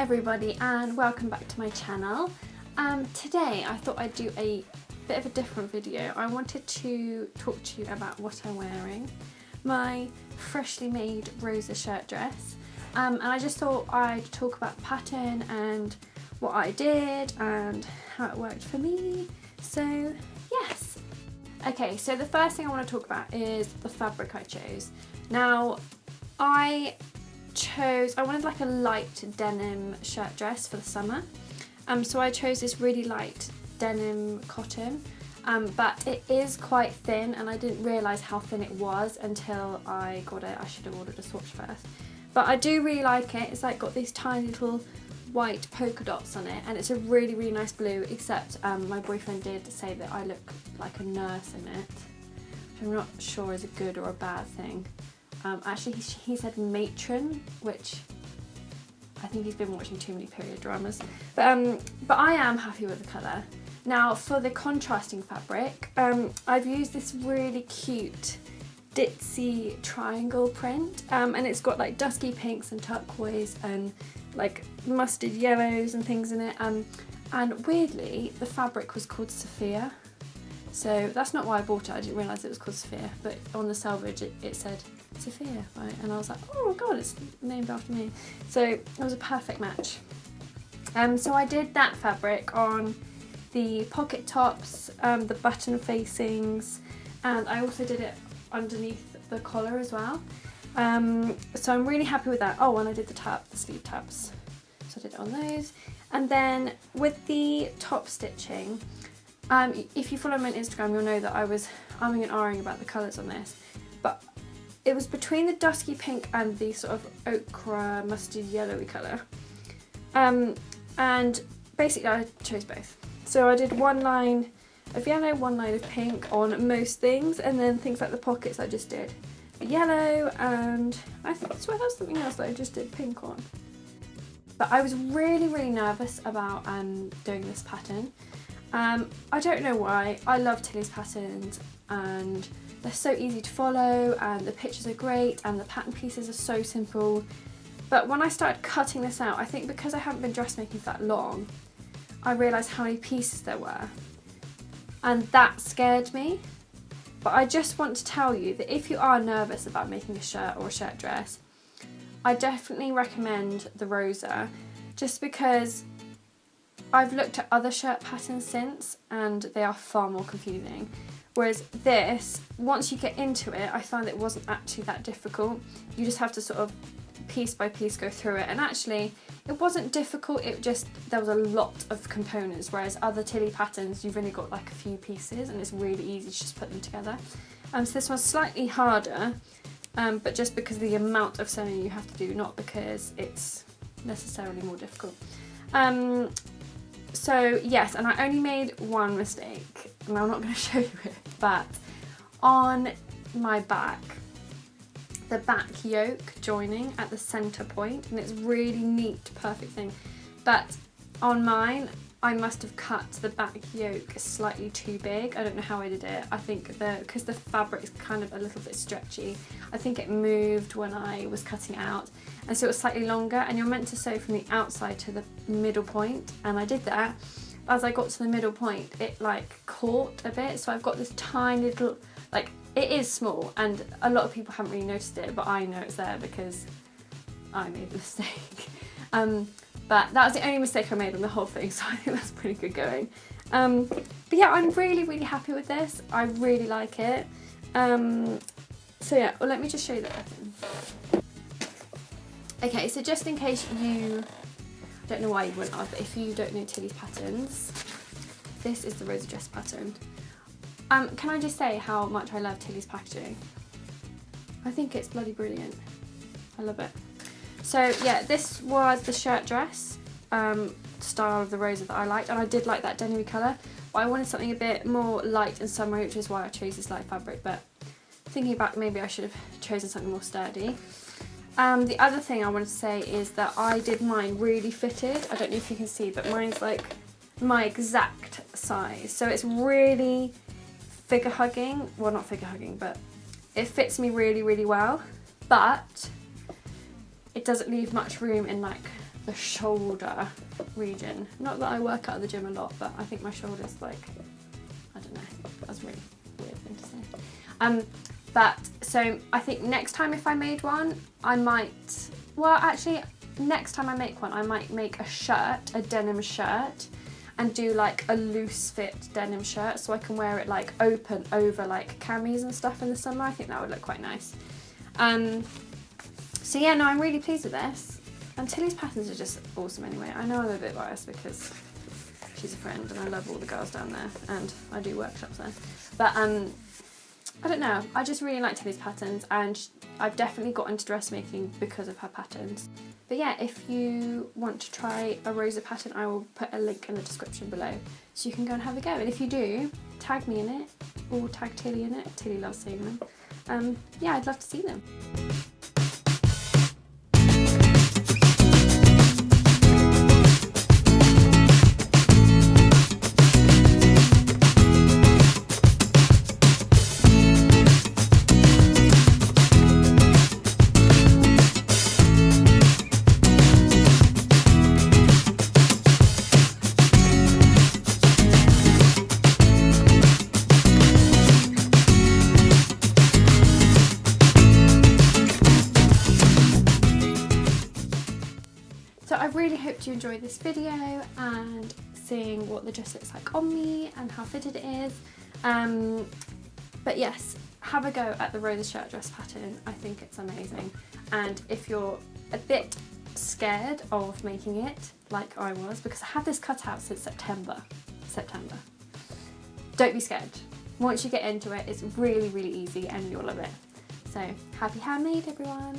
everybody and welcome back to my channel. Today I thought I'd do a bit of a different video. I wanted to talk to you about what I'm wearing, my freshly made Rosa shirt dress, and I just thought I'd talk about the pattern and what I did and how it worked for me. So yes. Okay, so the first thing I want to talk about is the fabric I chose. Now I wanted like a light denim shirt dress for the summer, so I chose this really light denim cotton, but it is quite thin and I didn't realise how thin it was until I got it. I should have ordered a swatch first, but I do really like it. It's like got these tiny little white polka dots on it and it's a really nice blue, except my boyfriend did say that I look like a nurse in it, which I'm not sure is a good or a bad thing. Actually, he said matron, which I think he's been watching too many period dramas. But I am happy with the colour. Now, for the contrasting fabric, I've used this really cute ditzy triangle print, and it's got like dusky pinks and turquoise and like mustard yellows and things in it. And weirdly, the fabric was called Sophia. So that's not why I bought it. I didn't realise it was called Sophia, but on the selvage it said Sophia, right? And I was like, oh my god, it's named after me. So it was a perfect match. So I did that fabric on the pocket tops, the button facings, and I also did it underneath the collar as well. So I'm really happy with that. Oh, and I did the sleeve tabs. So I did it on those. And then with the top stitching, if you follow me on Instagram, you'll know that I was umming and ahhing about the colours on this, but it was between the dusky pink and the sort of ochre mustard yellowy colour, and basically I chose both. So I did one line of yellow, one line of pink on most things, and then things like the pockets I just did yellow, and I swear that's something else that I just did pink on. But I was really nervous about doing this pattern. I don't know why. I love Tilly's patterns and they're so easy to follow and the pictures are great and the pattern pieces are so simple. But when I started cutting this out, I think because I haven't been dressmaking for that long, I realised how many pieces there were. And that scared me. But I just want to tell you that if you are nervous about making a shirt or a shirt dress, I definitely recommend the Rosa, just because I've looked at other shirt patterns since and they are far more confusing. Whereas this, once you get into it, I found it wasn't actually that difficult. You just have to sort of piece by piece go through it. And actually, it wasn't difficult, there was a lot of components, whereas other Tilly patterns, you've only got like a few pieces and it's really easy to just put them together. So this one's slightly harder, but just because of the amount of sewing you have to do, not because it's necessarily more difficult. So yes, and I only made one mistake, and I'm not going to show you it, but on my back, the back yoke joining at the centre point, and it's really neat, perfect thing, but on mine, I must have cut the back yoke slightly too big. I don't know how I did it. I think because the fabric is kind of a little bit stretchy, I think it moved when I was cutting it out, and so it was slightly longer, and you're meant to sew from the outside to the middle point, and I did that. As I got to the middle point, it like caught a bit, so I've got this tiny little, like, it is small, and a lot of people haven't really noticed it, but I know it's there because I made the mistake. But that was the only mistake I made on the whole thing, so I think that's pretty good going. But yeah, I'm really happy with this. I really like it. So yeah, well, let me just show you the pattern. Okay, so just in case you don't know why you wouldn't have, but if you don't know Tilly's patterns, this is the Rosa dress pattern. Can I just say how much I love Tilly's packaging? I think it's bloody brilliant. I love it. So yeah, this was the shirt dress style of the Rosa that I liked, and I did like that denim colour, but I wanted something a bit more light and summery, which is why I chose this light fabric, but thinking back, maybe I should have chosen something more sturdy. The other thing I wanted to say is that I did mine really fitted. I don't know if you can see, but mine's like my exact size, so it's really figure hugging, well, not figure hugging, but it fits me really well, but it doesn't leave much room in like the shoulder region. Not that I work out at the gym a lot, but I think my shoulder's like, I don't know, that's a really weird thing to say. But so I think next time if I made one, I might, well actually next time I make one, I might make a shirt, a denim shirt, and do like a loose fit denim shirt so I can wear it like open over like camis and stuff in the summer. I think that would look quite nice. So yeah, no, I'm really pleased with this. And Tilly's patterns are just awesome anyway. I know I'm a bit biased because she's a friend and I love all the girls down there and I do workshops there. But I don't know, I just really like Tilly's patterns, and I've definitely got into dressmaking because of her patterns. But yeah, if you want to try a Rosa pattern, I will put a link in the description below so you can go and have a go. And if you do, tag me in it or tag Tilly in it. Tilly loves seeing them. Yeah, I'd love to see them. So I really hope you enjoyed this video and seeing what the dress looks like on me and how fitted it is. But yes, have a go at the Rosa Shirtdress pattern. I think it's amazing. And if you're a bit scared of making it, like I was, because I had this cut out since September. Don't be scared. Once you get into it, it's really, really easy and you'll love it. So happy handmade, everyone.